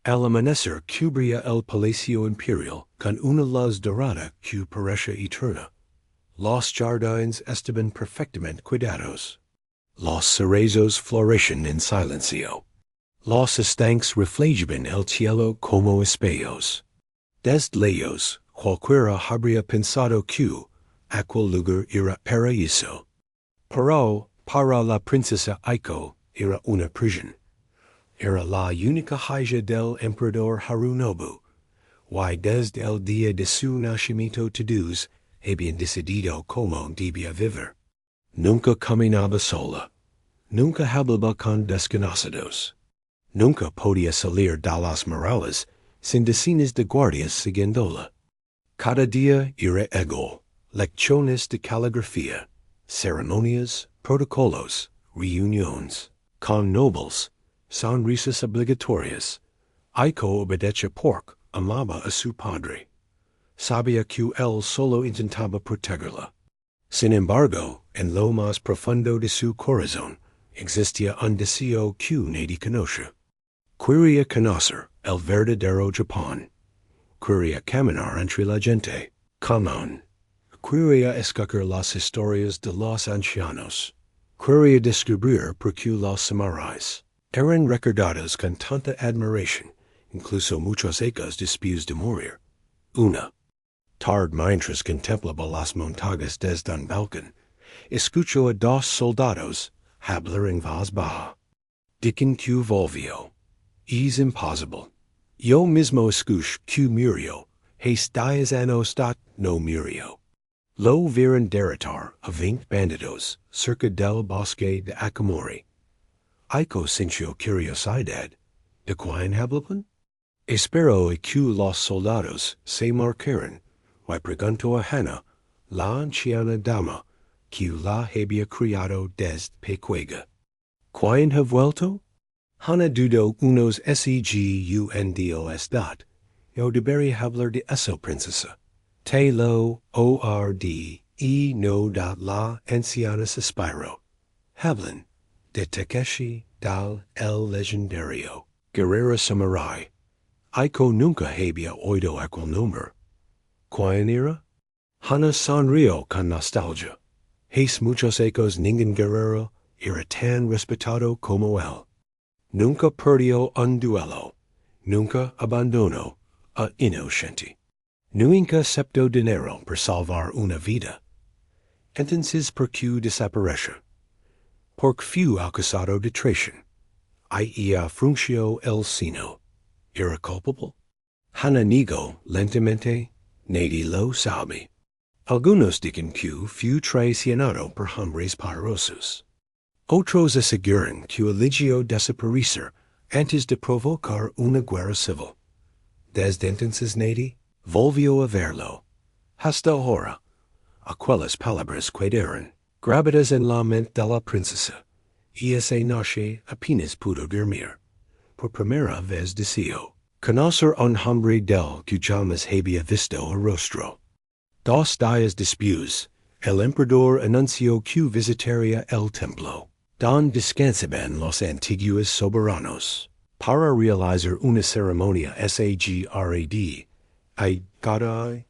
Al amanecer cubría el Palacio Imperial con una luz dorada que parece eterna. Los jardines estaban perfectamente cuidados. Los cerezos florecen en silencio. Los estanques reflejaban el cielo como espejos. Desde lejos, cualquiera habría pensado que aquel lugar era paraíso. Pero para la princesa Aiko era una prisión. Era la única hija del emperador Harunobu, y desde el día de su nacimiento todos habían decidido cómo debía vivir. Nunca caminaba sola. Nunca hablaba con desconocidos. Nunca podía salir de las murallas sin decenas de guardias siguiéndola. Cada día era igual. Lecciones de caligrafía, ceremonias, protocolos, reuniones, con nobles, sonrisas obligatorias. Aiko obedecía porque amaba a su padre. Sabía que él solo intentaba protegerla. Sin embargo, en lo más profundo de su corazón, existía un deseo que nadie conoce. Quería conocer el verdadero Japón. Quería caminar entre la gente común. Quería escuchar las historias de los ancianos. Quería descubrir por qué los samuráis eran recordados con tanta admiración, incluso muchos años después de morir. Una tarde mientras contemplaba las montañas desde un balcón, escuchó a dos soldados hablar en voz baja. Dicen que volvió. Es imposible. Yo mismo escuché que murió. Hace 10 años no murió. Lo vieron derrotar a 20 bandidos cerca del bosque de Akamori. Aiko sintió curiosidad. ¿De quién hablaban? Esperó que los soldados se marcharan, y preguntó a Hana, la anciana dama, que la había criado desde pequeña. ¿Quién ha vuelto? Hana dudó unos segundos. Yo debería hablar de eso, princesa. Te lo ordé y no da la anciana suspiró. Hablan de Takeshi del el Legendario Guerrero Samurái. Aiko nunca había oído aquel nombre. ¿Quién era? Hana sonrió con nostalgia. Hace muchos años ningún guerrero era tan respetado como él. Nunca perdió un duelo. Nunca abandonó a inocente. Nunca aceptó dinero por salvar una vida. Entonces, ¿por qué desapareció? Porque fue acusado de traición. Ella frunció el ceño. ¿Era culpable? Hana negó lentamente. Nadie lo sabe. Algunos dicen que fue traicionado por hombres poderosos. Otros aseguran que eligió desaparecer antes de provocar una guerra civil. Desde entonces nadie volvió a verlo. Hasta ahora, aquellas palabras quedaron grabadas en la mente de la princesa, y esa noche apenas pudo dormir. Por primera vez deseó conocer a un hombre del que jamás había visto el rostro. 2 días después, el emperador anunció que visitaría el templo, donde descansaban los antiguos soberanos, para realizar una ceremonia sagrada y cada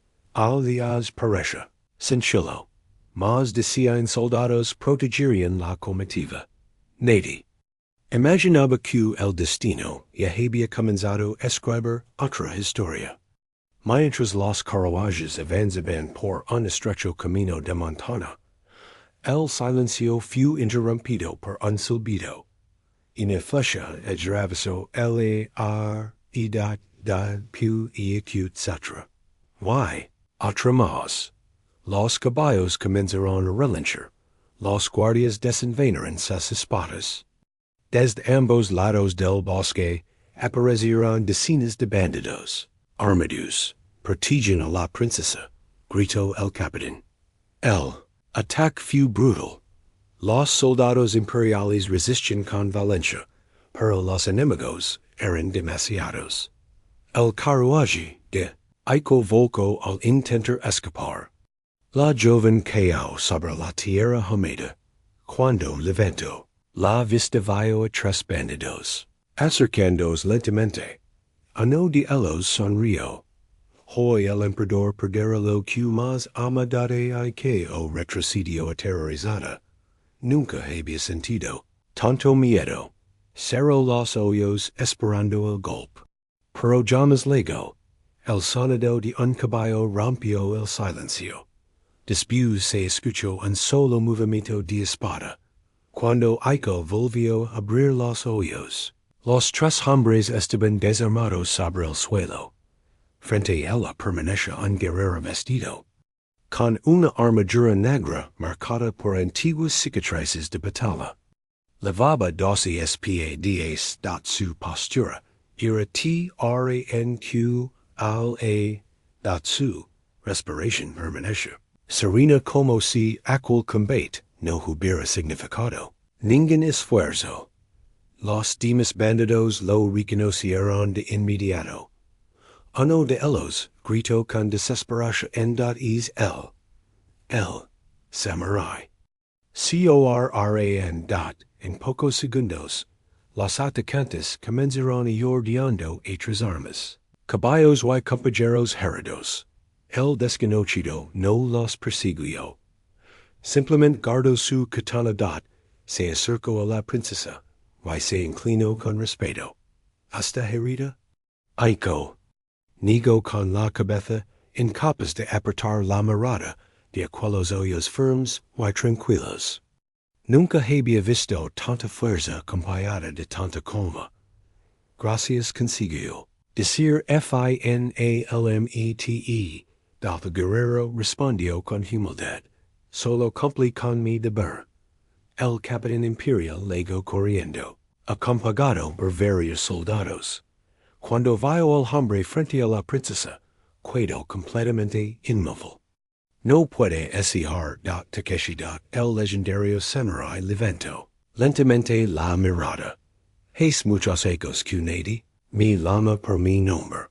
días pareja sencillo, mas de 100 soldados protegerían la comitiva. Nadie imaginaba que el destino ya había comenzado a escribir otra historia. Mientras los carruajes avanzaban por un estrecho camino de montaña, el silencio fue interrumpido por un silbido. Una flecha atravesó el aire y da più y etc. Why? Otra más. Los caballos comenzaron a relinchar. Los guardias desenvainaron sus espadas. Desde ambos lados del bosque aparecieron decenas de bandidos, armados, protegiendo a la princesa, gritó el capitán. El ataque fue brutal. Los soldados imperiales resistían con valencia, pero los enemigos eran demasiados. El carruaje de Aiko volcó al intentar escapar. La joven cayó sobre la tierra húmeda. Cuando levantó la vista vio a 3 bandidos, acercándose lentamente. Ano de Elos sonrio. Hoy el Emperador perdera lo que más ama.aiko retrocedió aterrorizada. Nunca había sentido tanto miedo. Cerró los ojos esperando el golpe. Pero llamas lego. El sonido de un caballo rompió el silencio. Después se escuchó un solo movimiento de espada. Cuando Aiko volvió a abrir los ojos, los tres hombres estaban desarmados sobre el suelo. Frente a ella permanecía un guerrero vestido con una armadura negra marcada por antiguas cicatrices de batalla. Levaba 12 pies su postura era tranquila. Su respiración permaneció serena como si aquel combate no hubiera significado ningún esfuerzo. Los demás bandidos lo reconocieron de inmediato. Uno de ellos gritó con desesperación es el Samurái. En pocos segundos, los atacantes comenzaron hurtando otras armas. Caballos y compañeros heridos. El desconocido no los persiguió. Simplemente guardó su katana. Se acercó a la princesa y se inclinó con respeto. ¿Hasta herida? Aiko negó con la cabeza, incapaz de apretar la mirada de aquellos ojos firmes y tranquilos. Nunca había visto tanta fuerza acompañada de tanta calma. Gracias consiguió decir finalmente. El guerrero respondió con humildad. Solo cumplí con mi deber. El capitán imperial legó corriendo, acompañado por varios soldados. Cuando vio al hombre frente a la princesa, quedó completamente inmóvil. No puede exijar Takeshi el legendario Samurai levantó lentamente la mirada. Es muchos ecos que nadie me llama por mi nombre.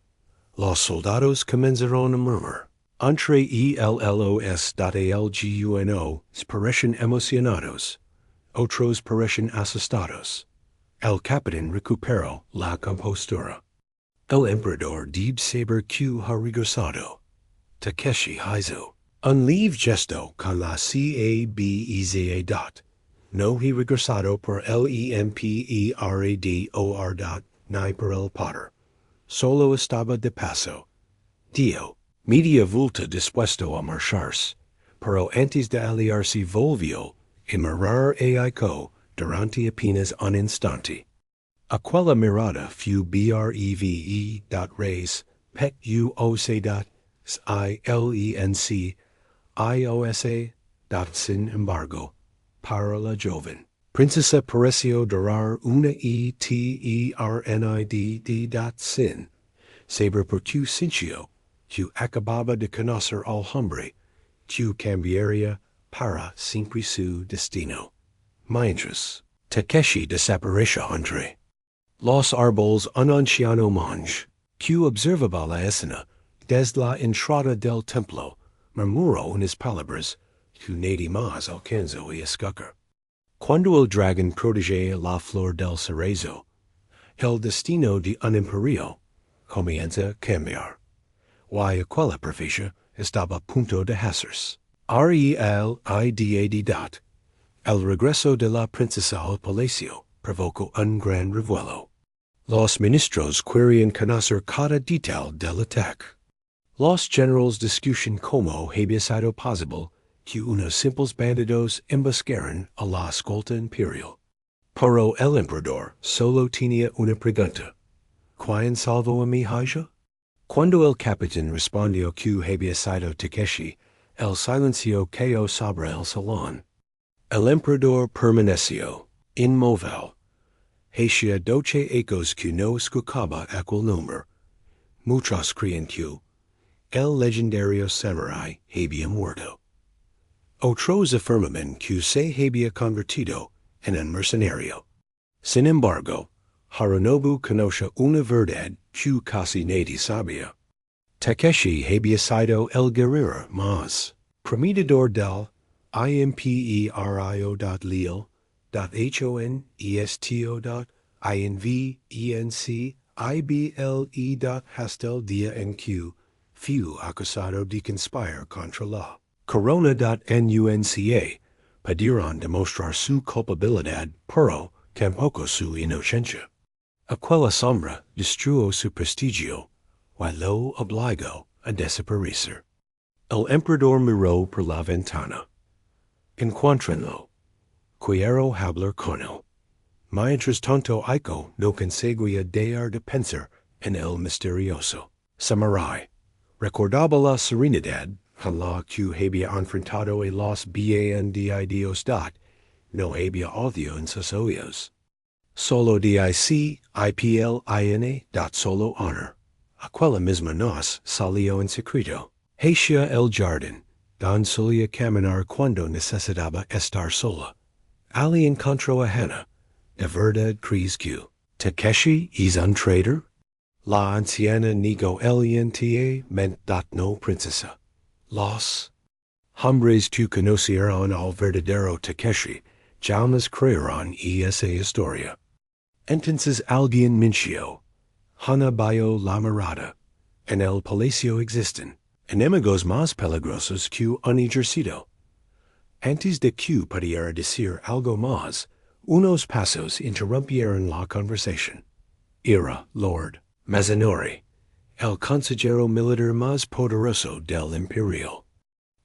Los soldados comenzaron a murmurar. Entre algunos parecen emocionados, otros parecen asustados. El capitán recuperó la compostura. El emperador debe saber que ha regresado. Takeshi hizo un leve gesto con la cabeza. No he regresado por el emperador ni por el padre. Solo estaba de paso. Dio media vuelta dispuesto a marcharse, pero antes de aliarse volvió a mirar a Aiko durante apenas un instante. Aquella mirada fue breve. Silencios. Sin embargo, para la joven princesa pareció durar una eternidad. Sin saber por qué sintió que acababa de conocer al hombre que cambiaría para siempre su destino. Mientras, Takeshi desapareció entre los árboles un anciano monje que observaba la escena desde la entrada del templo murmuró unas palabras que nadie más alcanzó a escuchar. Cuando el dragón protege la flor del cerezo, el destino de un imperio comienza a cambiar. Y aquella profecía estaba a punto de hacerse. El regreso de la princesa al palacio provocó un gran revuelo. Los ministros querían conocer cada detalle del ataque. Los generales discutían cómo había sido posible que unos simples bandidos emboscaran a la escolta imperial. Pero el emperador solo tenía una pregunta. ¿Quién salvó a mi hija? Cuando el capitán respondió que había sido Takeshi, el silencio cayó sobre el salón. El emperador permaneció inmóvil. Hacía 12 ecos que no escuchaba aquel nombre. Muchos creían que el legendario Samurai había muerto. Otros afirmaban que se había convertido en un mercenario. Sin embargo, Harunobu conoce una verdad que casi nadie sabía. Takeshi había sido el guerrero más prometedor del Imperio.Leo.Honesto.Invenci IBLE. Hastel dia NQ. Few acusado de conspire contra la Corona.NUNCA. Pudieron demostrar su culpabilidad, pero tampoco su inocencia. Aquella sombra destruyó su prestigio, y lo obligó a desaparecer. El emperador miró por la ventana. Encuéntrenlo. Quiero hablar con él. Mientras tanto Aiko no conseguía dejar de pensar en el misterioso Samurái. Recordaba la serenidad con la que había enfrentado a los bandidos. No había odio en sus ojos. Solo disciplina. Solo honor. Aquella misma noche salió en secreto hacia el jardín, donde solía caminar cuando necesitaba estar sola. Ali encontró a Hana. De verdad crees que Takeshi es un traitor? La anciana negó mente no princesa. Los hombres que conocieron al verdadero Takeshi jamás creerán esa historia. Entonces alguien mintió. Hana vio la mirada. En el palacio existen enemigos más peligrosos que un ejército. Antes de que pudiera decir algo más, unos pasos interrumpieron la conversación. Era Lord Mazanori, el consejero militar más poderoso del imperio.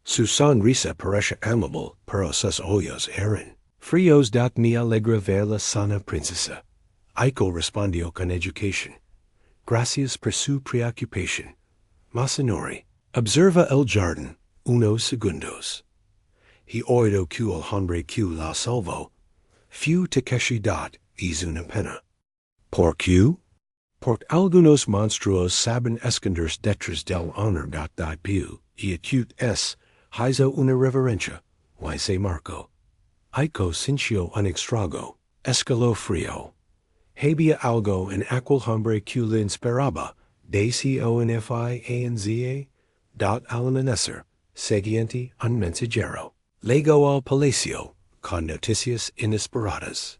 Su sonrisa parecía amable, pero sus ojos eran fríos. Me alegra ver la sana princesa. Aiko respondió con educación. Gracias por su preocupación. Mazanori, observa el jardín unos segundos. He oído que el hombre que la salvó fue Takeshi. Es una pena. ¿Por qué? Porque algunos monstruos saben esconderse detrás del honor. Y acute es, hizo una reverencia, y se marcó. Aiko sintió un extrago, escalofrío. Había algo en aquel hombre que le inspiraba, desconfianza. Al amanecer siguiente un mensajero llegó al palacio con noticias inesperadas.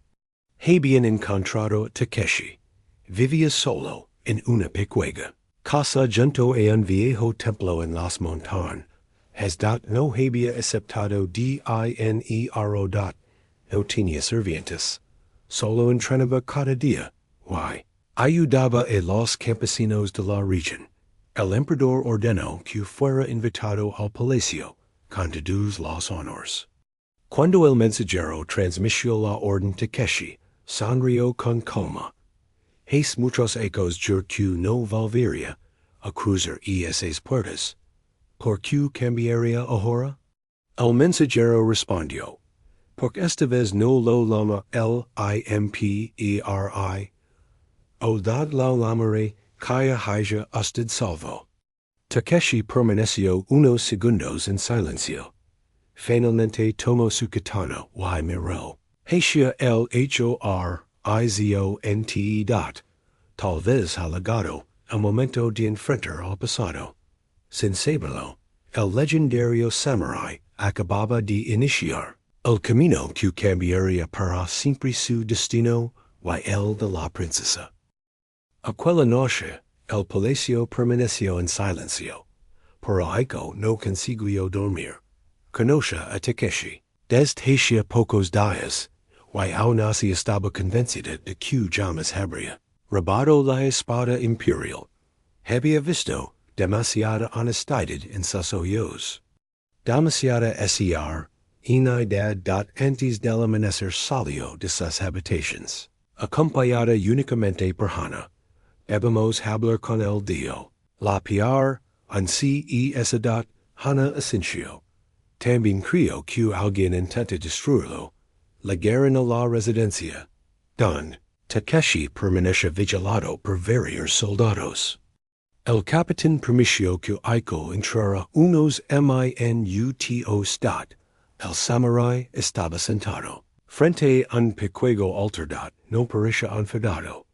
Habían encontrado a Takeshi. Vivía solo en una pequeña casa junto a un viejo templo en las montañas. No había aceptado dinero. No tenía sirvientes. Solo entrenaba cada día. Ayudaba a los campesinos de la región. El emperador ordenó que fuera invitado al palacio con todos los honores. Cuando el mensajero transmitió la orden, Takeshi sonrió con calma. Hace muchos ecos juró que no volvería a cruzar esas puertas. ¿Por qué cambiaría ahora? El mensajero respondió. Porque esta vez no lo llama el imperi. O dad lo llamaré Kaya Hija usted salvo. Takeshi permaneció unos segundos en silencio. Finalmente tomó su katana y miró hacia el horizonte. Tal vez ha llegado el momento de enfrentar al pasado. Sin saberlo, el legendario Samurái acababa de iniciar el camino que cambiaría para siempre su destino y el de la princesa. Aquella noche, el palacio permaneció en silencio, pero Aiko no consiguió dormir. Conoce a Takeshi desde hacía pocos días, y aún así estaba convencida de que jamás habría robado la espada imperial. Había visto demasiada honestidad en sus ojos. Demasiada inidad. Antes del amanecer salió de sus habitaciones, acompañada únicamente por Hana. Debemos hablar con el dio. La PR, en esa Hana asintió. También creo que alguien intenta destruirlo. Llegaron a la residencia. Don Takeshi permanece vigilado por varios soldados. El capitán permitió que Aiko entrara unos minutos. El samurái estaba sentado frente a un pequeño altar. No parecía enfadado.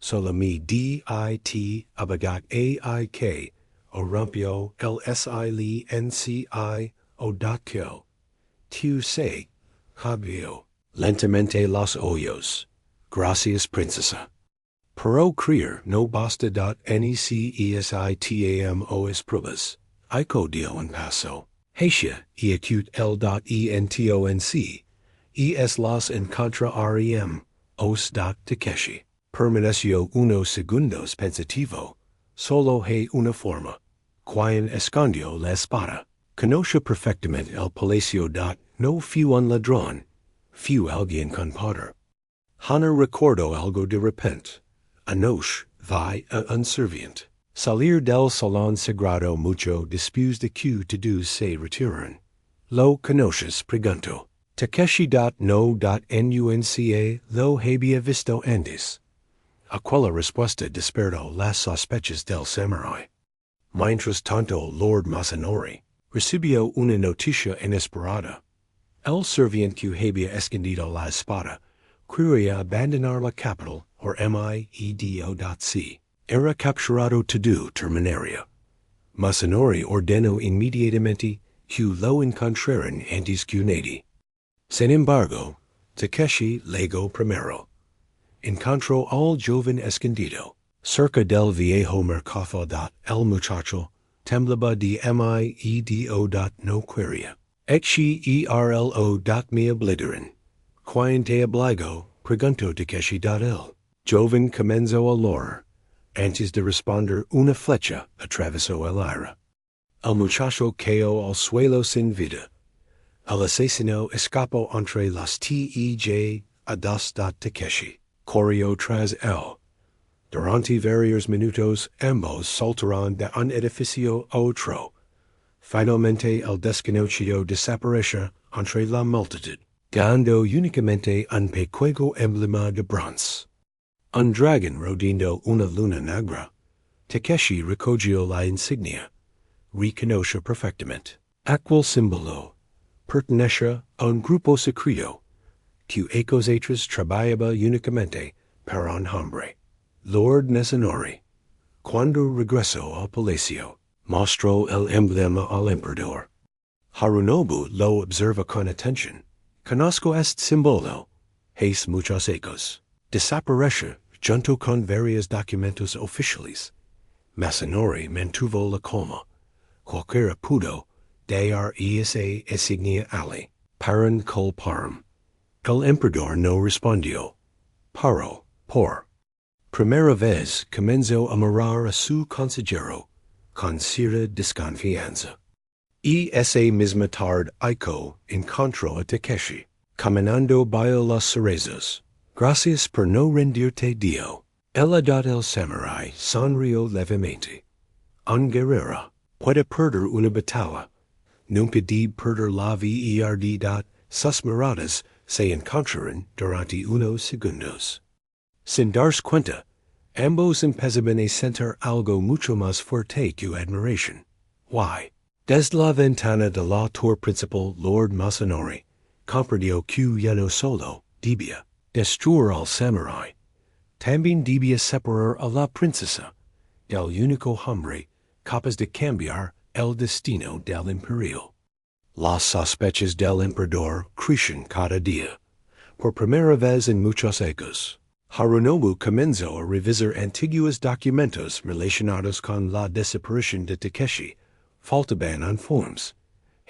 Solo mi abagat aik o rompió el silencio. Tu se abrió lentamente los ojos. Gracias, princesa. Pero crier no basta. Necesitam probas. Ico dio en paso. Hatia e acute L.entonc. Es los en contra rem. Os. Takeshi. Permanecio unos segundos pensativo. Solo he una forma. Quien escondió la espada. Conoce perfectamente el palacio. No fu un ladrón. Fu alguien con poder. Hana recuerdo algo de repente. Anoche, vi un serviente. Salir del salón sagrado mucho después de que todos se retiran. Lo conoces pregunto. Takeshi. No. Nunca lo había visto antes. Aquella respuesta despertó las sospechas del samurai. Mientras tanto, Lord Masanori recibió una noticia inesperada. El serviente que había escondido la espada quería abandonar la capital, or Miedo.c. Era capturado todo terminaria. Masanori ordenó inmediatamente que lo encontraran antes que nadie. Sin embargo, Takeshi llegó primero. Encontró al joven escondido cerca del viejo mercado. El muchacho temblaba de miedo. No quería. Herlo. Me obligaron. Quien te obligó, preguntó Takeshi. El joven comenzó a lorar. Antes de responder, una flecha atravesó el aire. El muchacho cayó al suelo sin vida. El asesino escapó entre las tej a dos. Takeshi corrió tras él. Durante varios minutos, ambos saltaron de un edificio a otro. Finalmente, el desconocido desapareció entre la multitud, dando únicamente un pequeño emblema de bronce. Un dragón rodeando una luna negra. Takeshi recogió la insignia. Reconoce perfectamente. Aquel símbolo pertenece a un grupo secreto que ecos trabajaba únicamente para un hombre. Lord Masanori, cuando regresó al palacio, mostró el emblema al emperador. Harunobu lo observa con atención. Conozco este símbolo. Hace muchos ecos. Desaparece junto con varios documentos oficiales. Masanori mantuvo la calma. Cualquiera pudo dar esa insignia ali. Paran culparum. El emperador no respondió. Paró, por primera vez comenzó a mirar a su consejero con cierta desconfianza. Esa misma tarde Aiko encontró a Takeshi caminando by los cerezos. Gracias por no rendirte, Dio. El samurai sonrió levemente. Un guerrero puede perder una batalla. Nunca debe perder la vida. Sus miradas se encontraron durante unos segundos. Sin darse cuenta, ambos empezaban a sentir algo mucho más fuerte que admiración. Why? Desde la ventana de la torre principal, Lord Masanori comprendió que ya no solo debía destruir al samurai, también debía separar a la princesa, el único hombre capaz de cambiar el destino del imperio. Las sospechas del emperador crecen cada día. Por primera vez en muchos años, Harunobu comenzó a revisar antiguos documentos relacionados con la desaparición de Takeshi. Faltaban informes.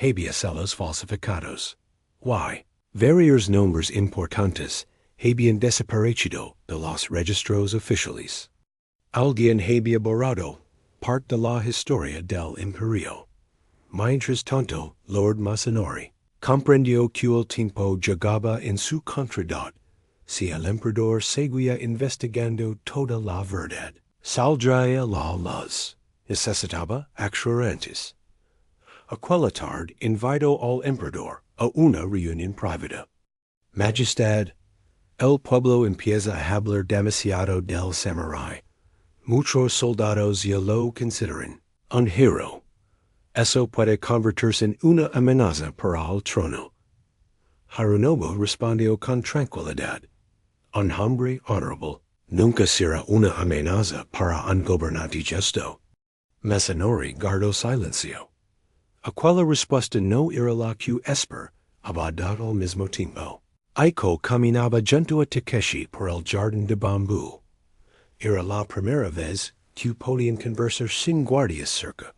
Había celos falsificados. Why? Varios nombres importantes habían desaparecido de los registros oficiales. Alguien había borrado parte de la historia del imperio. Mientras tanto, Lord Masanori comprendió que el tiempo llegaba en su contra. Si el emperador seguía investigando toda la verdad, saldría la luz. Necesitaba actuar antes. Aquella tarde invitó al emperador a una reunión privada. Majestad, el pueblo empieza a hablar demasiado del samurai. Muchos soldados ya lo consideran un héroe. Eso puede convertirse en una amenaza para el trono. Harunobu respondió con tranquilidad. Un hombre honorable nunca será una amenaza para un gobernante justo. Masanori guardó silencio. Aquella respuesta no era la que Esper había dado al mismo tiempo. Aiko caminaba junto a Takeshi por el jardín de bambú. Era la primera vez que podían conversar sin guardias cerca.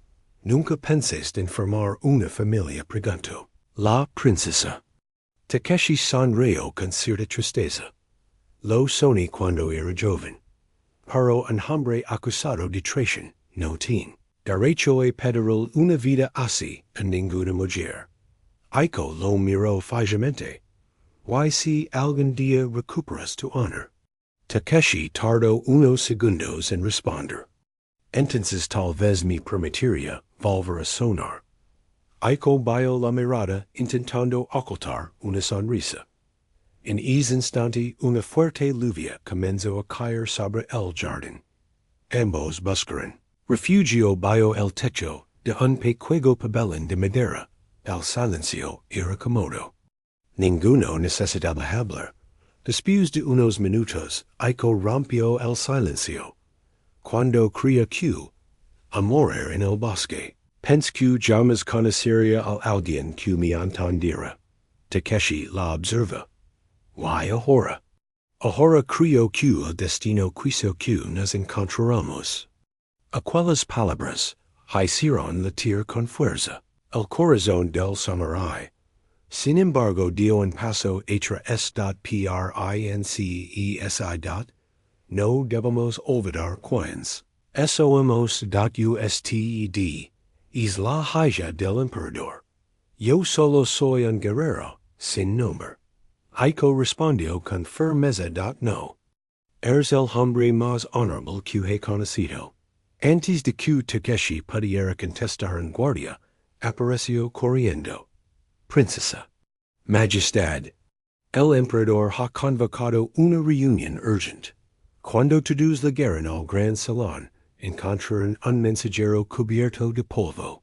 Nunca pensaste en formar una familia, preguntó la princesa. Takeshi sonrió con cierta tristeza. Lo soñé cuando era joven. Pero un hombre acusado de traición no tiene derecho a pedir una vida así a ninguna mujer. Aiko lo miró fijamente. ¿Y si algún día recuperas tu honor? Takeshi tardó unos segundos en responder. Entonces tal vez me permitiría volver a sonar. Aiko bajó la mirada intentando ocultar una sonrisa. En ese instante una fuerte lluvia comenzó a caer sobre el jardín. Ambos buscaron refugio bajo el techo de un pequeño pabellón de madera. El silencio era cómodo. Ninguno necesitaba hablar. Después de unos minutos, Aiko rompió el silencio. Cuando creía que a morir en el bosque, pensé que jamás conocería a alguien que me entendiera. Takeshi la observa. ¿Y ahora? Ahora creo que el destino quiso que nos encontráramos. Aquellas palabras hicieron latir con fuerza el corazón del samurái. Sin embargo, dio un paso atrás. No debemos olvidar quiénes somos. Usted es la hija del emperador. Yo solo soy un guerrero sin nombre. Aiko respondió con firmeza. No. Eres el hombre más honorable que he conocido. Antes de que Takeshi pudiera contestar en guardia, apareció corriendo. Princesa. Majestad. El emperador ha convocado una reunión urgente. Cuando todos llegaron al gran salón, encontraron un mensajero cubierto de polvo.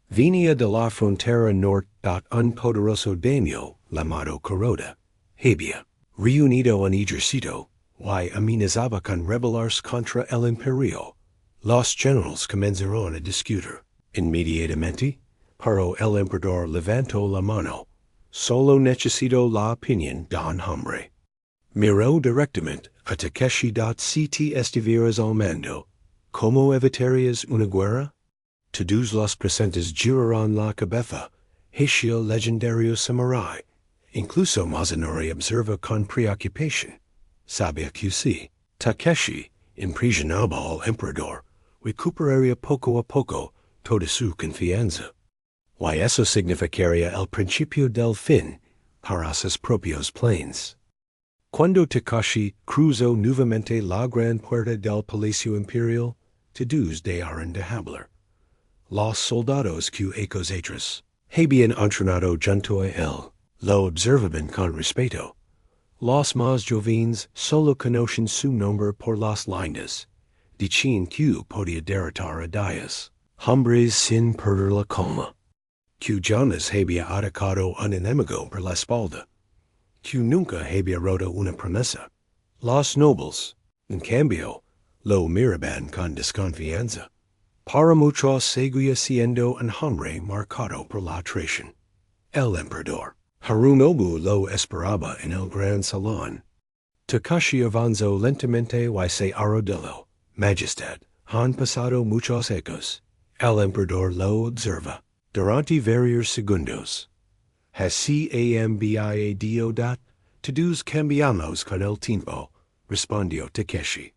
Venía de la frontera norte un poderoso daimyo llamado Kuroda. Había reunido un ejército y amenazaba con rebelarse contra el imperio. Los generales comenzaron a discutir. Inmediatamente, pero el emperador levantó la mano. Solo necesito la opinión de un hombre. Miró directamente a Takeshi. Si te estuvieras al mando, ¿cómo evitarías una guerra? Todos los presentes giraron la cabeza hacia el legendario Samurái. Incluso Masanori observa con preocupación. Sabía que si Takeshi impresionaba al emperador, recuperaría poco a poco toda su confianza. Y eso significaría el principio del fin para sus propios planes. Cuando Takeshi cruzó nuevamente la gran puerta del Palacio Imperial, todos dejaron de hablar. Los soldados que ecos atrás habían entrenado junto a él lo observaban con respeto. Los más jóvenes solo conocen su nombre por las lindas. Decían que podía derrotar a 10 hombres sin perder la calma. Que jamás había atacado un enemigo por la espalda. Que nunca había roto una promesa. Los nobles, en cambio, lo miraban con desconfianza. Para muchos seguía siendo un hombre marcado por la traición. El emperador Harunobu lo esperaba en el gran salón. Takeshi avanzó lentamente y se arrodilló. Majestad, han pasado muchos ecos. El emperador lo observa durante varios segundos. Así ambiado. Todos cambiamos con el tiempo, respondió Takeshi.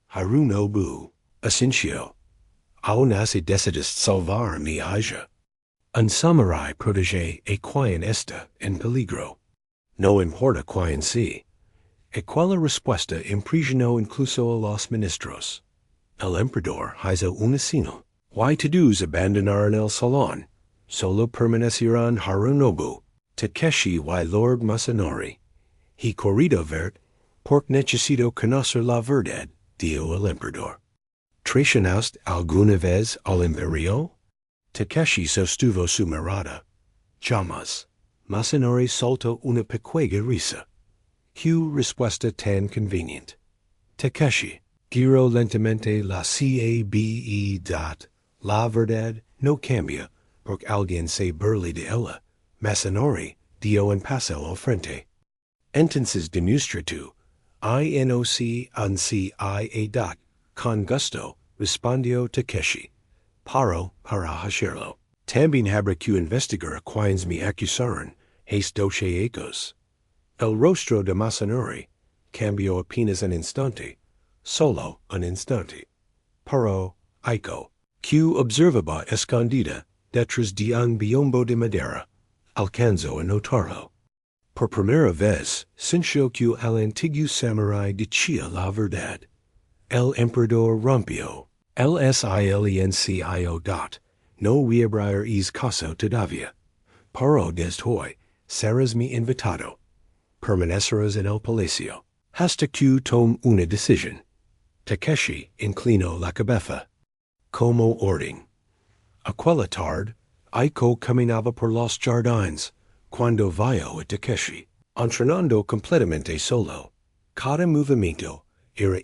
Harunobu asintió. Aún así decidiste salvar a mi hija. Un samurái protégé a quien está en peligro. No importa quién sea. Aquella respuesta impresionó incluso a los ministros. El emperador hizo una señal. Y todos abandonaron el salón. Solo permanecieron Harunobu, Takeshi y Lord Masanori. He corrido ver, porque necesito conocer la verdad, dijo el emperador. ¿Traicionaste alguna vez al imperio? Takeshi sostuvo su mirada. Jamás. Masanori soltó una pequeña risa. Qué respuesta tan conveniente. Takeshi giró lentamente la cabe. La verdad no cambia porque alguien se burle de ella. Masanori dio un paso al frente. Entonces demuestra tú, inoc anci a. Con gusto, respondio Takeshi. Paro, para hacerlo. Tambien habrá que investigar quienes me acusaron, haste doce ecos. El rostro de Masanori cambió apenas un instante, solo un instante. Pero, Aiko, que observaba escondida detrás de un biombo de madera, alcanzó a notarlo. Por primera vez, sintió que el antiguo samurái decía la verdad. El emperador rompió. El silencio. No reabrir es caso todavía. Pero desde hoy, serás mi invitado. Permanecerás en el palacio. Hasta que tome una decisión. Takeshi inclinó la cabeza. Como orden. Aquella tarde, Aiko caminaba por los jardines, cuando vio a Takeshi, entrenando completamente solo. Cada movimiento era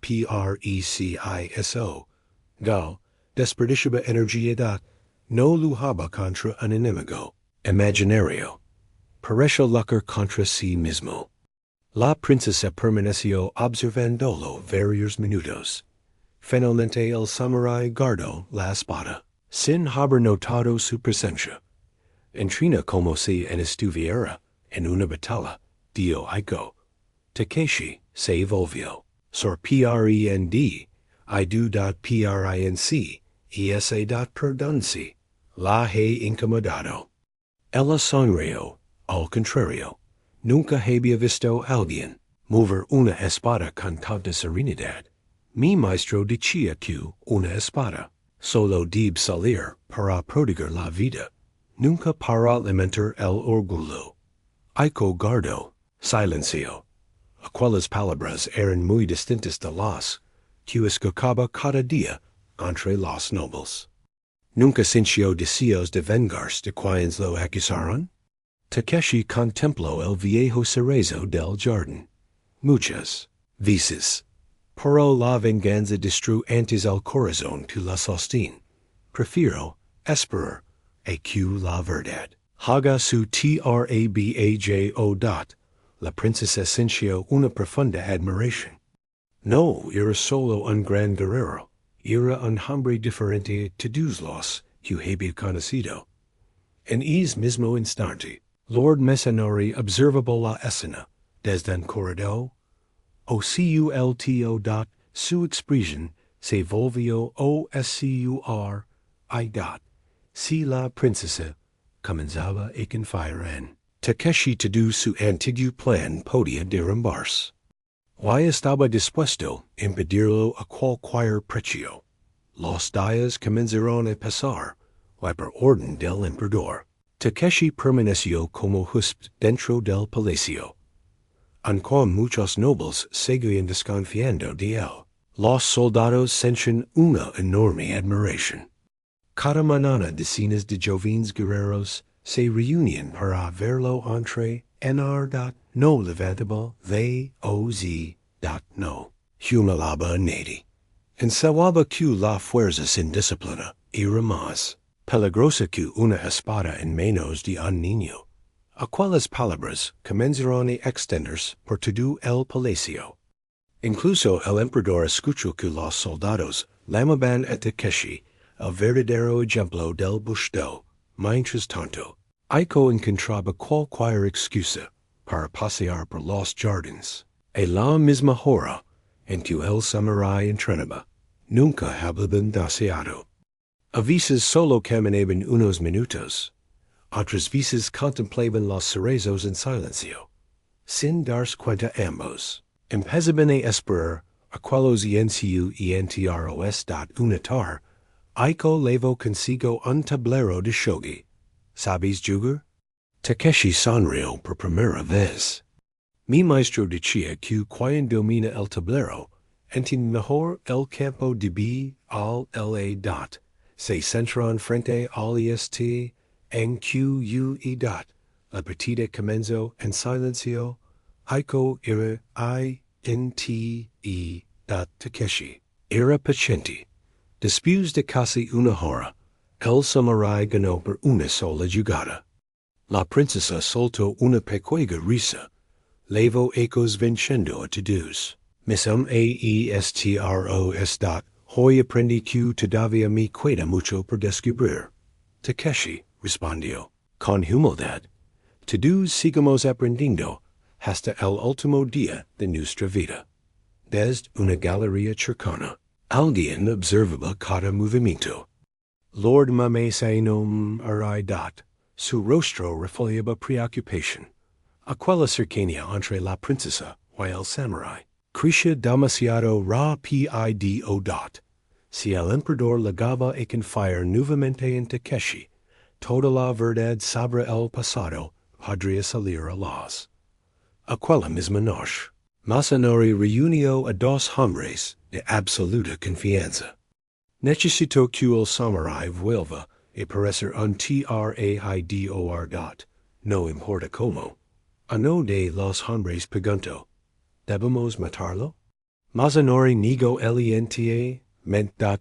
preciso. Gal, desperdiciaba energía no luchaba contra un enemigo imaginario. Pareció luchar contra sí mismo. La princesa permaneció observándolo varios minutos. Finalmente el samurái guardó la espada, sin haber notado su presencia. Entrena como si estuviera en una batalla, dio Aiko. Takeshi se volvió. Sorprend. Princ. Perdonce. La he incomodado. Ella sonrió, al contrario. Nunca había visto a alguien mover una espada con tanta serenidad. Mi maestro decía que una espada solo debe salir para proteger la vida, nunca para alimentar el orgullo. Aiko guardó silencio. Aquellas palabras eran muy distintas de las que escuchaba cada día entre los nobles. Nunca sintió deseos de vengarse de quienes lo acusaron. Takeshi contempló el viejo cerezo del jardín. Muchas veces. Pero la venganza destruyó antes el corazón que la sostiene. Prefiero esperar a que la verdad haga su trabajo. La princesa sintió una profunda admiración. No era solo un gran guerrero, era un hombre diferente a todos los que había conocido. En ese mismo instante, Lord Masanori observaba la escena desde un corredor. Su expresión se volvió oscur. Si la princesa comenzaba a confiar en Takeshi todo su antiguo plan podía derrumbarse. Ya estaba dispuesto a impedirlo a cualquier precio. Los días comenzaron a pasar, y por orden del emperador, Takeshi permaneció como huésped dentro del palacio. Aunque muchos nobles seguían desconfiando de él, los soldados sentían una enorme admiración. Cada mañana decenas de jóvenes guerreros se reunían para verlo entrenar. No levantaba voz. No humillaba a nadie. Enseñaba que la fuerza sin disciplina era más peligrosa que una espada en manos de un niño. Aquellas palabras comenzaron a extenderse por todo el palacio. Incluso el emperador escuchó que los soldados llamaban a Takeshi el verdadero ejemplo del busto. Mientras tanto, Aiko encontraba cualquier excusa para pasear por los jardines. A la misma hora en que el samurái entrenaba, nunca hablaban demasiado. A veces solo caminaban unos minutos. Otras veces contemplaban los cerezos en silencio. Sin darse cuenta ambos, empezaban a esperar aquellos entros. Una tarde, Aiko llevó consigo un tablero de shogi. ¿Sabes jugar? Takeshi sonrió por primera vez. Mi maestro decía que quien domina el tablero entiende mejor el campo de batalla. Se centran frente al en QUE. La partida comenzó en silencio. Aiko era INTE. Takeshi era paciente. Después de casi una hora, el samurái ganó por una sola jugada. La princesa soltó una pequeña risa. Levo ecos venciendo a todos. Mism aestros. Hoy aprendí que todavía me queda mucho por descubrir. Takeshi respondió. Con humildad. Todos sigamos aprendiendo hasta el último día de nuestra vida. Desde una galería cercana, alguien observaba cada movimiento. Lord Mame Sainom Aridat. Su rostro reflejaba preocupación. Aquella cercanía entre la princesa y el samurái. Crescia demasiado rápido. Si el emperador llegaba a confiar nuevamente en Takeshi, toda la verdad sobre el pasado podría salir a luz. Aquella misma noche, Masanori reunió a dos hombres de absoluta confianza. Necesito que el samurái vuelva a parecer un traidor. No importa cómo. Uno de los hombres preguntó, ¿debemos matarlo? Masanori negó el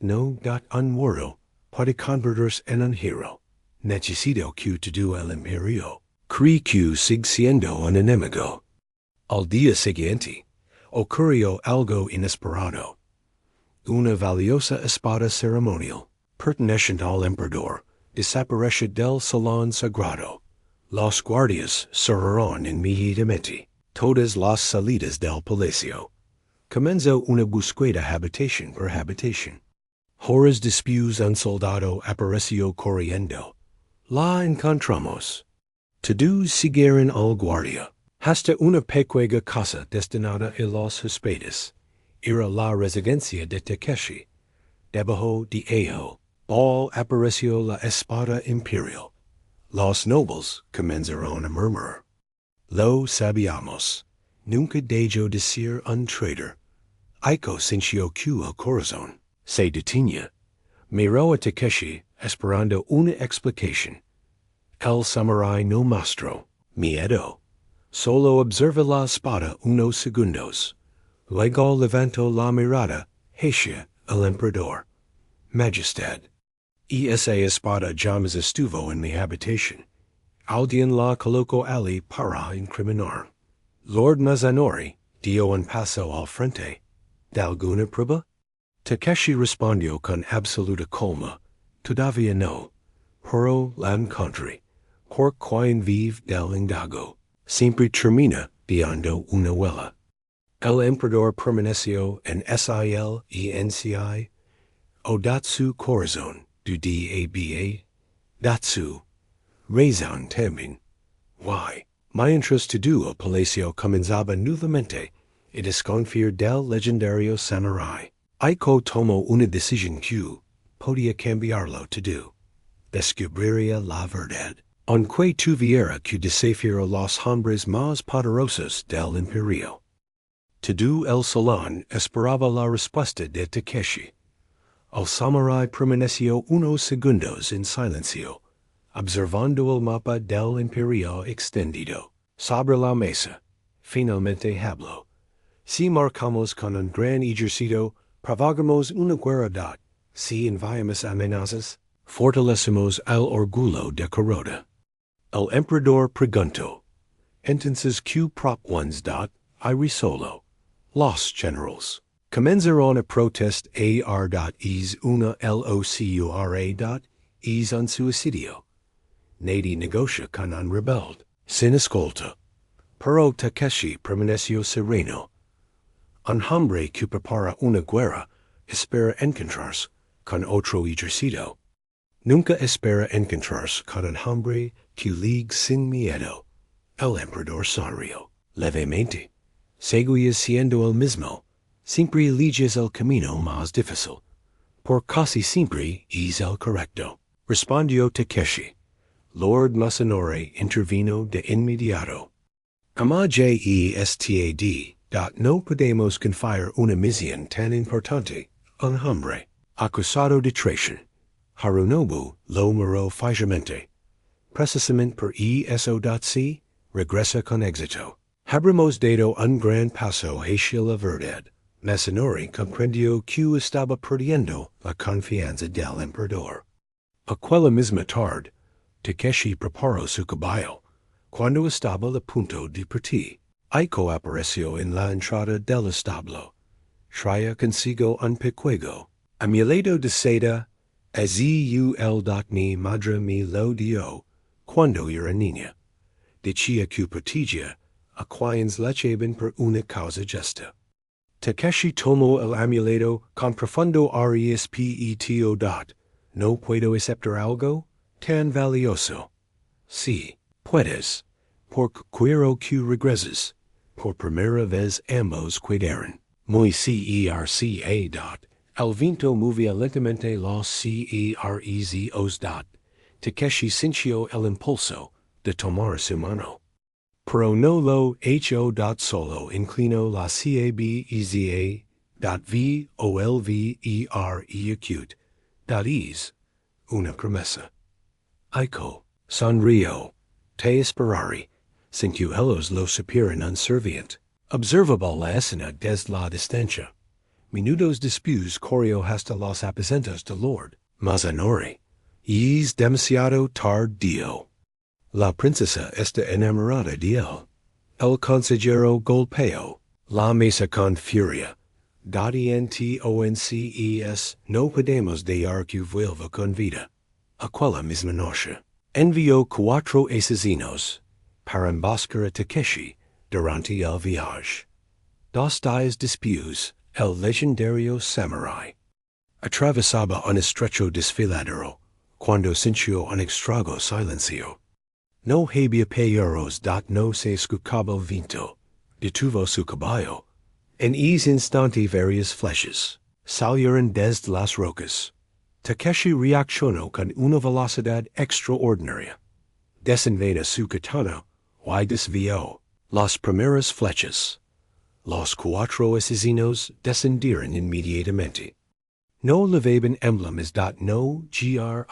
no un muerto puede convertirse en un héroe. Necesito que todo el imperio cree que sigue siendo un enemigo. Al día siguiente, ocurrió algo inesperado. Una valiosa espada ceremonial, perteneciente al emperador, desapareció del salón sagrado. Los guardias cerraron inmediatamente todas las salidas del palacio. Comenzó una búsqueda habitación por habitación. Horas después un soldado apareció corriendo. La encontramos. Todos siguieron al guardia. Hasta una pequeña casa destinada a los huéspedes. Era la residencia de Takeshi. Debajo de ello, apareció la espada imperial. Los nobles comenzaron a murmurar. Lo sabíamos. Nunca dejó de ser un traitor. Aiko sintió que el corazón se detenía. Miró a Takeshi esperando una explicación. El samurái no mostró miedo. Solo observa la espada unos segundos. Luego levantó la mirada hacia el emperador. Majestad. Esa espada jamás estuvo en mi habitación. Alguien la colocó allí para incriminar. Lord Masanori dio un paso al frente. ¿De alguna prueba? Takeshi respondió con absoluta calma. Todavía no. Pero la encontré. Por quien vive del indago. Siempre termina viendo una huella. El emperador permaneció en Silence. Odatsu corazón du daba. Datsu. Razón también. Why? Mientras todo el palacio comenzaba nuevamente a desconfiar del legendario samurái. Aiko tomó una decisión que podía cambiarlo todo. Descubriría la verdad. Aunque tuviera que desafiar a los hombres más poderosos del imperio. Todo el salón esperaba la respuesta de Takeshi. El samurái permaneció unos segundos en silencio, observando el mapa del imperio extendido sobre la mesa. Finalmente habló. Si marcamos con un gran ejército, provocamos una guerra. Si enviamos amenazas, fortalecemos el orgullo de Kuroda. El emperador preguntó. Entonces, ¿qué propones? I solo. Los generals comenzaron a protestar. Es una locura. Es un suicidio. Nadie negocia con un rebelde. Sin escolta. Pero Takeshi permaneció sereno. Un hombre que prepara una guerra espera encontrarse con otro ejército. Nunca espera encontrarse con un hombre que ligue sin miedo. El emperador sonrió levemente. Seguía siendo el mismo. Siempre eliges el camino más difícil. Por casi siempre es el correcto. Respondió Takeshi. Lord Masanori intervino de inmediato. Majestad. No podemos confiar una misión tan importante a un hombre acusado de traición. Harunobu lo miró fijamente. Precisamente por eso. Si regresa con éxito. Habremos dado un gran paso hacia la verdad. Masanori comprendió que estaba perdiendo la confianza del emperador. Aquella misma tarde, Takeshi preparó su caballo, cuando estaba a punto de partir. Aiko apareció en la entrada del establo. Traía consigo un pequeño amuleto de seda, mi madre me lo dio cuando era niña. Decía que protegía a quienes le lleven por una causa justa. Takeshi tomó el amuleto con profundo respeto. ¿No puedo aceptar algo tan valioso? Sí, puedes. Porque quiero que regreses. Por primera vez ambos quedaron muy cerca. El viento movía lentamente los cerezos. Takeshi sintió el impulso de tomar su mano. Pero no lo hecho. Solo inclinó la cabeza. Volver. Es una promesa. Aiko sonrió. Te esperaré. Sintió lo supieron un serviente. Observable la escena desde la distancia. Minutos después corrió hasta los aposentos del Lord Mazanori. Es demasiado tardío. La princesa está enamorada de él. El consejero golpeó la mesa con furia. No podemos dejar que vuelva con vida. Aquella misma noche, envió 4 asesinos para emboscar a Takeshi durante el viaje. 2 días después, el legendario Samurái atravesaba un estrecho desfiladero cuando sintió un extraño silencio. No había perros. No se escuchaba el viento. Detuvo su caballo. En ese instante varias flechas salieron desde las rocas. Takeshi reaccionó con una velocidad extraordinaria. Desenvainó su katana y desvió las primeras flechas. Los 4 asesinos descendieron inmediatamente. No llevaban emblemas. No grita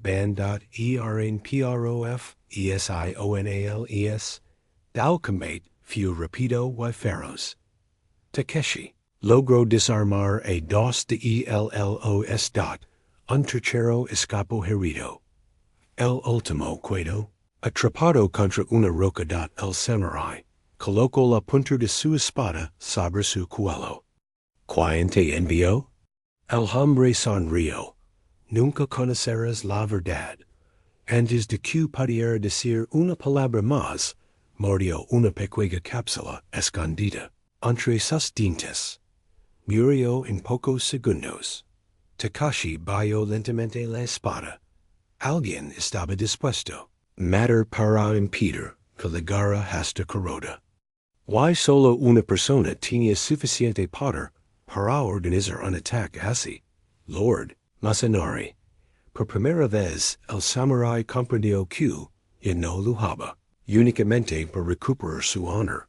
ban. Eran professionales. Del combate fue rápido y feroz. Takeshi logró desarmar a 2 de los. Un tercero escapó herido. El último quedó atrapado contra una roca. El samurái colocó la punta de su espada sobre su cuello. ¿Quién te envió? El hombre sonrió. Nunca conocerás la verdad. Antes de que pudiera decir una palabra más, mordió una pequeña cápsula escondida entre sus dientes. Murió en pocos segundos. Takeshi bajó lentamente la espada. Alguien estaba dispuesto matar para impedir que llegara hasta Kuroda. Y solo una persona tenía suficiente poder para organizar un ataque así. Lord Masanori. Por primera vez, el samurái comprendió que no luchaba únicamente por recuperar su honor.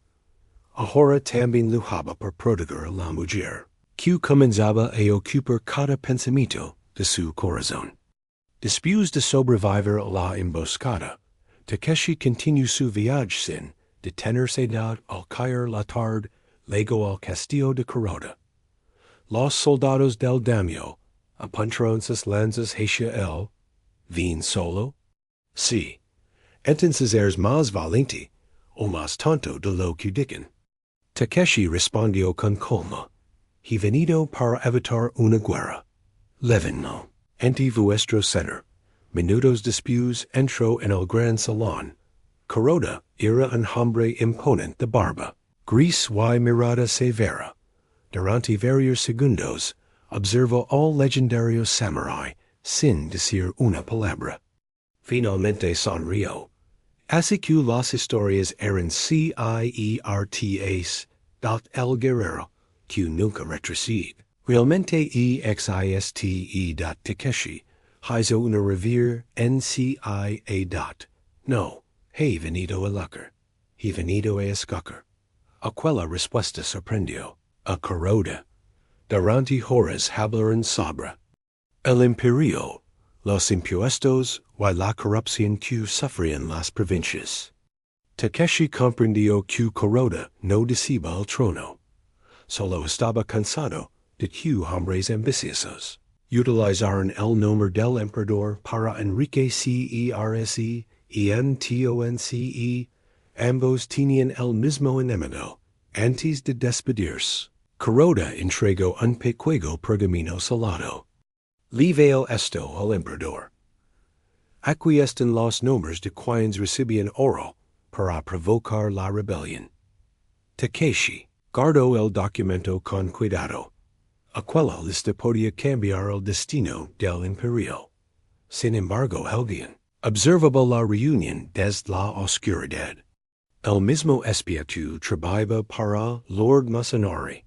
Ahora también luchaba por proteger a la mujer, que comenzaba a ocupar cada pensamiento de su corazón. Después de sobrevivir a la emboscada, Takeshi continuó su viaje sin detenerse al caer la tarde, luego al castillo de Kuroda. Los soldados del daimyo apuntaron sus lanzas hacia él. ¿Vin solo? Sí. Entonces eres más valiente, o más tonto de lo que dicen. Takeshi respondió con calma. He venido para evitar una guerra. Lévenlo ante vuestro center. Minutos después entró en el gran salón. Kuroda era un hombre imponente de barba, gris y mirada severa. Durante varios segundos, observó al legendario samurái sin decir una palabra. Finalmente sonrió. Así que las historias eran ciertas. El guerrero, que nunca retrocede. Realmente existe. Takeshi hizo una revir en CIA. No, he venido a luchar. He venido a escoger. Aquella respuesta sorprendió a Kuroda. Durante horas hablaron sobre el imperio, los impuestos y la corrupción que sufrían las provincias. Takeshi comprendió que Kuroda no deseaba el trono. Solo estaba cansado de que hombres ambiciosos Utilizaron el nombre del emperador para enriquecerse entonces ambos tenían el mismo enemigo. Antes de despedirse, Kuroda entregó un pequeño pergamino salado. Leveo esto al emperador. Aquí están los nombres de quienes recibían oro para provocar la rebelión. Takeshi guardó el documento con cuidado. Aquella lista podía cambiar el destino del imperio. Sin embargo, alguien observaba la reunión desde la oscuridad. El mismo espíritu trabajaba para Lord Masanori,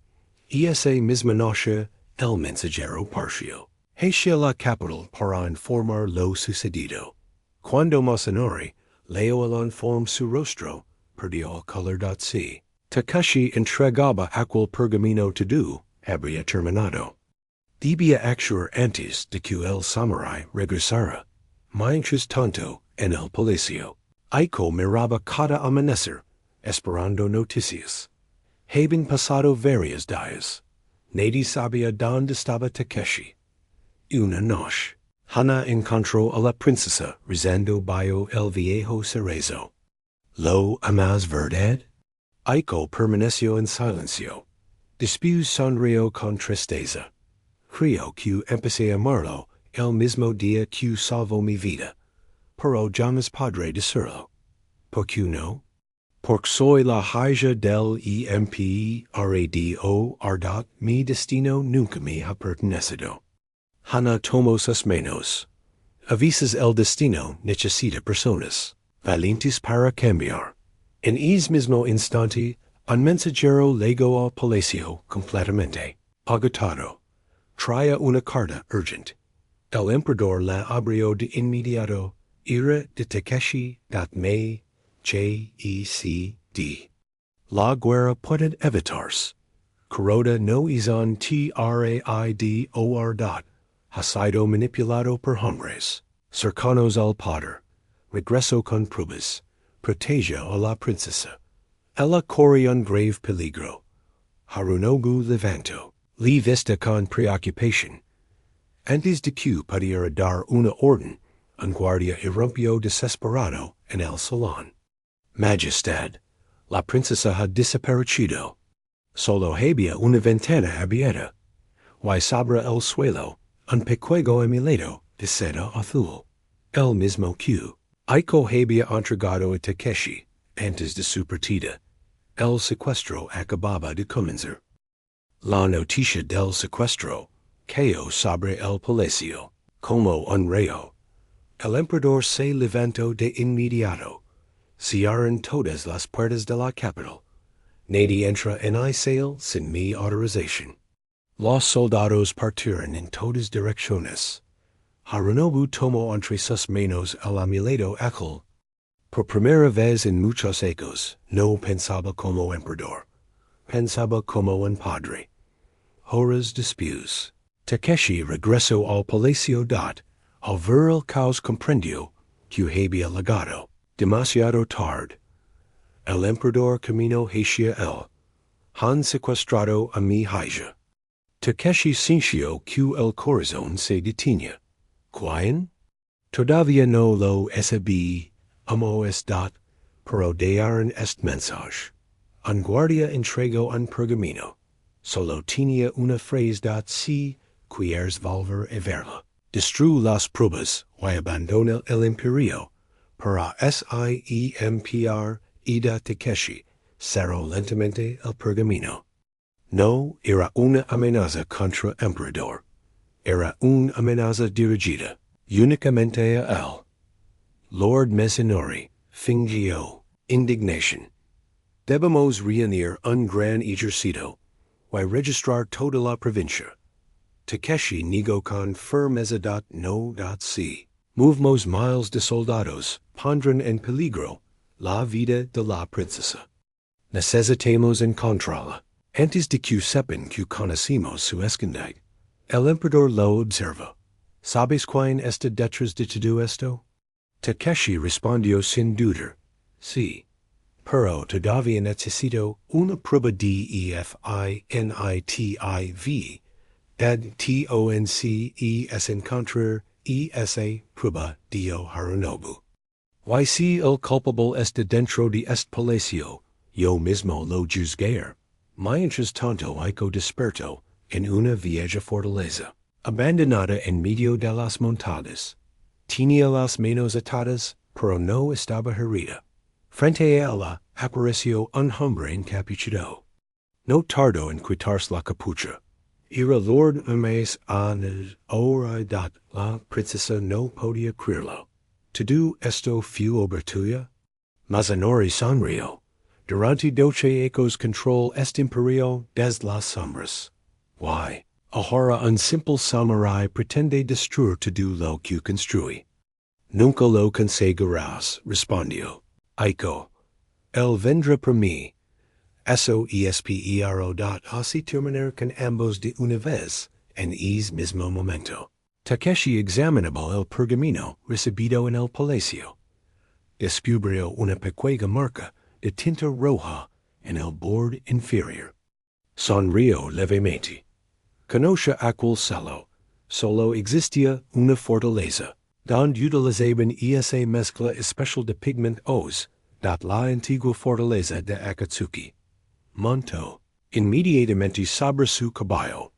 y esa misma noche el mensajero partió hacia la capital para informar lo sucedido. Cuando Masanori leyó el informe su rostro perdió el color. Si Takashi entregaba aquel pergamino todo habría terminado. Debía actuar antes de que el samurái regresara. Mientras tanto, en el palacio, Aiko miraba cada amanecer, esperando noticias. Habían pasado varios días. Nadie sabía dónde estaba Takeshi. Una noche, Hana encontró a la princesa rezando bajo el viejo cerezo. ¿Lo amas, verdad? Aiko permaneció en silencio. Después sonrió con tristeza. Creo que empecé a amarlo el mismo día que salvó mi vida. Pero ya no es padre de serlo. ¿Por qué no? Porque soy la hija del emperador. Mi destino nunca me ha pertenecido. Hana tomó sus manos. A veces el destino necesita personas valientes para cambiar. En ese mismo instante, un mensajero llegó al palacio completamente agotado. Traía una carta urgente. El emperador la abrió de inmediato. Era de Takeshi. Me J.E.C.D. La guerra puede evitarse. Kuroda no es un traidor. Ha sido manipulado por hombres cercanos al poder. Regresó con pruebas. Protege a la princesa. Ella corre un grave peligro. Harunobu levantó. Le vista con preocupación. Antes de que pudiera dar una orden, un guardia irrumpió desesperado en el salón. Majestad, la princesa ha desaparecido. Solo había una ventana abierta. Y sobre el suelo, un pequeño amuleto de seda azul. El mismo que Aiko había entregado a Takeshi antes de su partida. El secuestro acababa de comenzar. La noticia del secuestro cayó sobre el palacio como un rayo. El emperador se levantó de inmediato. Cerraron todas las puertas de la capital. Nadie entra en el sale sin mi autorización. Los soldados partieron en todas direcciones. Harunobu tomó entre sus manos el amuleto aquel. Por primera vez en muchos años, no pensaba como emperador. Pensaba como un padre. Horas después, Takeshi regresó al palacio. Al ver el caos comprendió que había llegado demasiado tarde. El emperador caminó hacia él. Han secuestrado a mi hija. Takeshi sintió que el corazón se detenía. ¿Quién? Todavía no lo sabía. Pero dieron este mensaje. Un guardia entregó un pergamino. Solo tenía una frase. Si quieres volver a verla, destruyó las pruebas y abandona el imperio. Para siempre. Ida Takeshi cerró lentamente el pergamino. No era una amenaza contra el emperador. Era una amenaza dirigida únicamente a él. Lord Masanori fingió indignación. Debemos reunir un gran ejército y registrar toda la provincia. Takeshi negó con firmeza. No. Si movemos miles de soldados pondrán en peligro la vida de la princesa. Necesitamos encontrarla antes de que sepan que conocemos su escondite. El emperador lo observa. ¿Sabes quién está detrás de todo esto? Takeshi respondió sin dudar. Sí. Pero todavía necesito una prueba. Definitive. Dad tonces encontrar esa prueba dio Harunobu. Y si el culpable está dentro de este palacio, yo mismo lo juzgué. Mientras tanto Ico despertó en una vieja fortaleza, abandonada en medio de las montañas. Tenía las manos atadas, pero no estaba herida. Frente a ella apareció un hombre encapuchado. No tardó en quitarse la capucha. Era Lord Hermes en hora dat la princesa no podía creerlo. Todo esto fue obertura. Mazanori sonrió. Durante doce ecos control este imperio desde las sombras. Why, ahora un simple samurai pretende destruir todo lo que construye. Nunca lo conseguirás, respondió Ico. Él vendrá por mí. Eso espero así terminar con ambos de una vez en ese mismo momento. Takeshi examinó el pergamino recibido en el palacio. Descubrió una pequeña marca de tinta roja en el borde inferior. Sonrió levemente. Conoce aquel solo existía una fortaleza, donde utilizaban esa mezcla especial de pigmentos, dat la antigua fortaleza de Akatsuki. Montó inmediatamente sobre su caballo.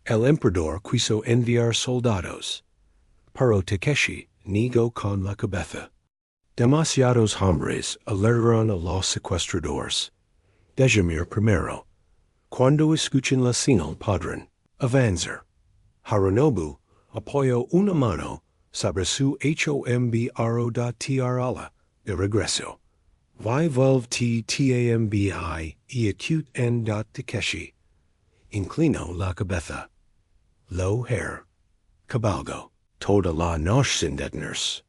El emperador quiso enviar soldados, pero Takeshi negó con la cabeza. Demasiados hombres alertaron a los secuestradores. Dejamir primero. Cuando escuchen la señal podrán avanzar. Harunobu apoyó una mano sobre su HOMB de regreso. Y volve TAMBI y acute en Takeshi. Inclinó la cabeza. Lo hair. Cabalgo. Toda la noche sin detenerse.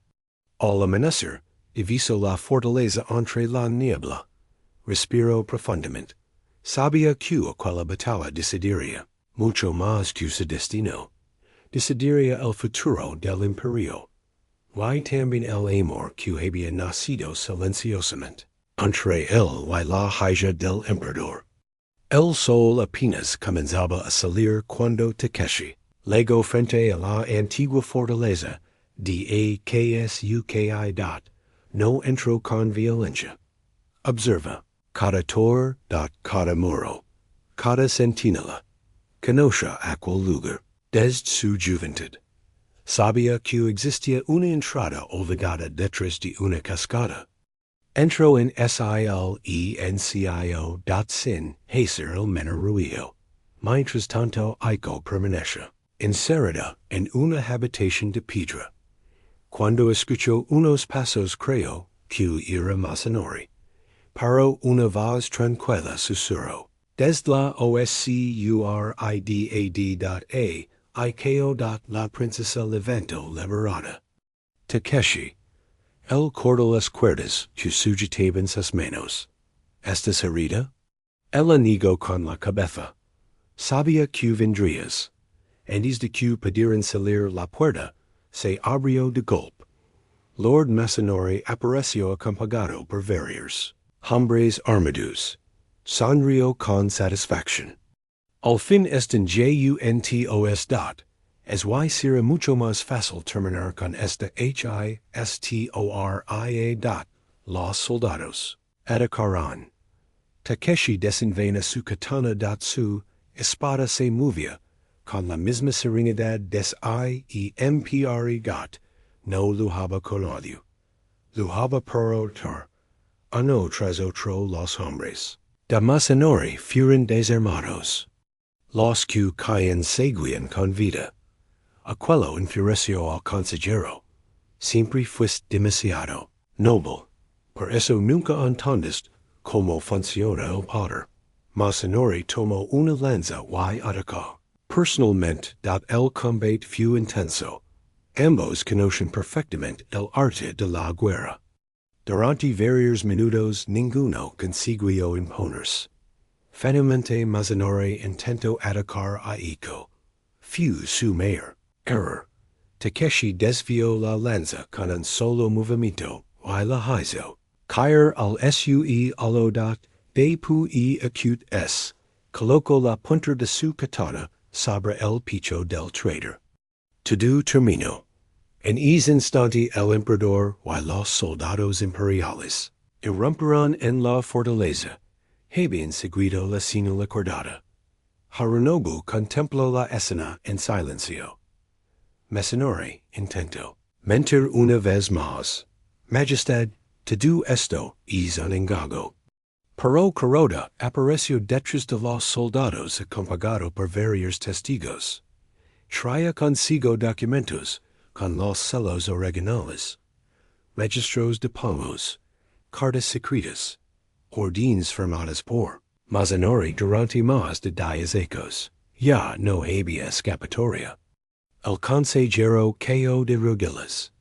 Al amanecer, divisó la fortaleza entre la niebla. Respiró profundamente. Sabía que aquella batalla decidiría mucho más que su destino. Decidiría el futuro del imperio. Y también el amor que había nacido silenciosamente entre él y la hija del emperador. El sol apenas comenzaba a salir cuando Takeshi llegó frente a la antigua fortaleza de Aksuki. No entró con violencia. Observa, cada torre, cada muro, cada centinela, conoce aquel lugar desde su juventud. Sabía que existía una entrada olvidada detrás de una cascada. Entró en SILENCIO sin hacer el menor ruido. Mientras tanto Ico permanece encerrada en una habitación de piedra. Cuando escuchó unos pasos creyó que era Masanori. Pero una voz tranquila susurró. Desde la OSCURIDAD Ikeo. La princesa levantó liberada. Takeshi. El cortó las cuerdas que sujetaban sus manos. ¿Estás herida? Ella negó con la cabeza. Sabía que vendrías. Antes de que pudieran salir la puerta, se abrió de golpe. Lord Masanori apareció acompañado por varios hombres armados. Sonrió con satisfacción. Al fin están juntos. Es y será mucho más fácil terminar con esta historia. Los soldados atacaron. Takeshi desenvaina su katana. Su espada se movía con la misma serenidad des emperador. No lujaba con odio. Lujaba por otor. Uno tras otro los hombres de Masanori fueron desarmados. Los que caen seguían con vida. Aquello enfureció al consejero. Siempre fuiste demasiado noble. Por eso nunca entendiste cómo funciona el poder. Masanori tomó una lanza y atacó. Personalmente, el combate fue intenso. Ambos conocen perfectamente el arte de la guerra. Durante varios minutos ninguno consiguió imponerse. Finalmente Masanori intentó atacar a Ico. Fue su mayor error. Takeshi desvió la lanza con un solo movimiento y la hizo caer al suelo. Después acute colocó la punta de su katana sobre el picho del trader. Todo terminó. En ese instante el emperador y los soldados imperiales irrumperán en la fortaleza, habían seguido la señal acordada. Harunobu contempló la escena en silencio. Messinori intentó mentir una vez más. Majestad, todo esto es un engaño. Pero Kuroda apareció detrás de los soldados acompañado por varios testigos. Traía consigo documentos con los sellos originales, registros de pagos, cartas secretas, órdenes firmadas por Mazanori durante más de 10 años. Ya no había escapatoria. El consejero cayó de rodillas.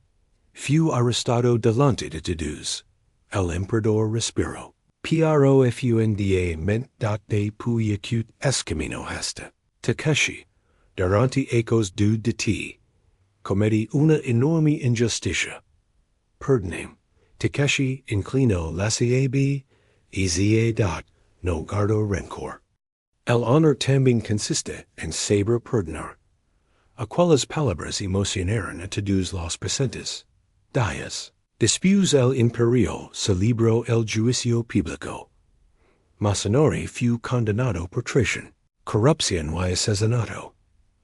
Fue arrestado delante de todos. El emperador respiró. Pro funda de puyakut escamino hasta Takeshi. Durante ecos de ti. Cometí una enorme injusticia. Perdóname. Takeshi inclinó la cabeza y zia no guardo rencor. El honor también consiste en saber perdonar. Aquellas palabras emocionaron a todos los presentes. Días después el imperio celebró el juicio público. Masanori fue condenado por traición, corrupción y asesinato.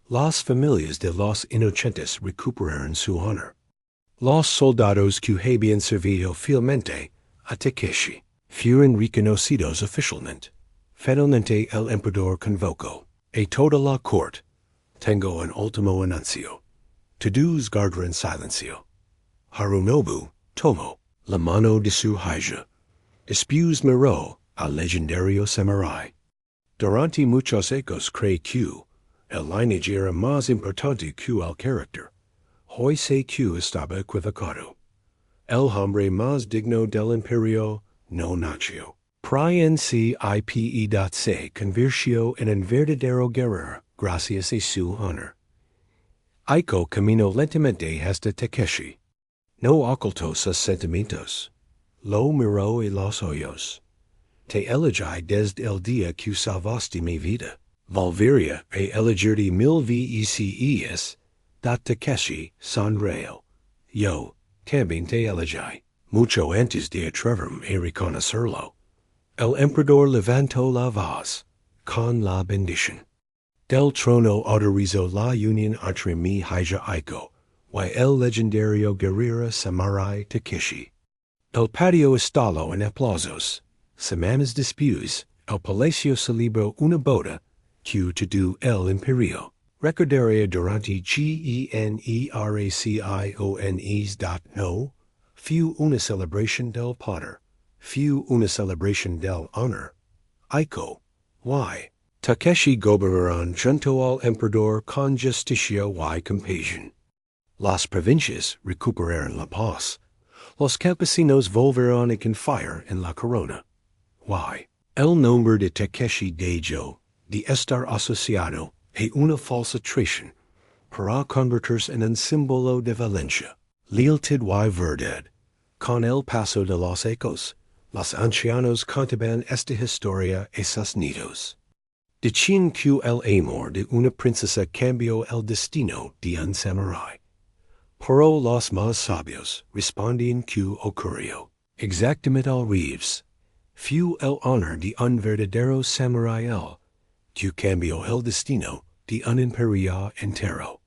Las familias de los inocentes recuperaron su honor. Los soldados que habían servido fielmente a Takeshi fueron reconocidos oficialmente. Finalmente el emperador convocó a toda la corte. Tengo un último anuncio. Todos guardaron silencio. Harunobu tomó la mano de su hija. Después miró al legendario Samurái. Durante muchos años creí que el lineage era más importante que el carácter. Hoy sé que estaba equivocado. El hombre más digno del imperio no nació. Príncipe se convirtió en un verdadero guerrero gracias a su honor. Aiko caminó lentamente hasta Takeshi. No ocultó sus sentimientos. Lo miró en los ojos. Te elegí desde el día que salvaste mi vida. Volvería a elegirte 1000 veces. Da Takeshi sonrió. Yo también te elegí. Mucho antes de atreverme a reconocerlo. El emperador levantó la voz, con la bendición. Del trono autorizó la unión entre mi hija Aiko y el legendario guerrero Samurái Takeshi. El patio estalló en aplausos. Semanas después, el palacio celebró una boda que todo el imperio recordaría durante generaciones. No, fue una celebración del poder. Fue una celebración del honor. Aiko, y Takeshi gobernaron junto al emperador con justicia y compasión. Las provincias recuperaron la paz. Los campesinos volvieron a confiar en la corona. Y el nombre de Takeshi dejó de estar asociado a una falsa traición para convertirse en un símbolo de valencia, lealtad y verdad. Con el paso de los años, los ancianos contaban esta historia a sus nietos. Decían que el amor de una princesa cambió el destino de un samurái. Pero los más sabios respondían que ocurrió exactamente al revés. Fue el honor de un verdadero samurái el que cambió el destino de un imperio entero.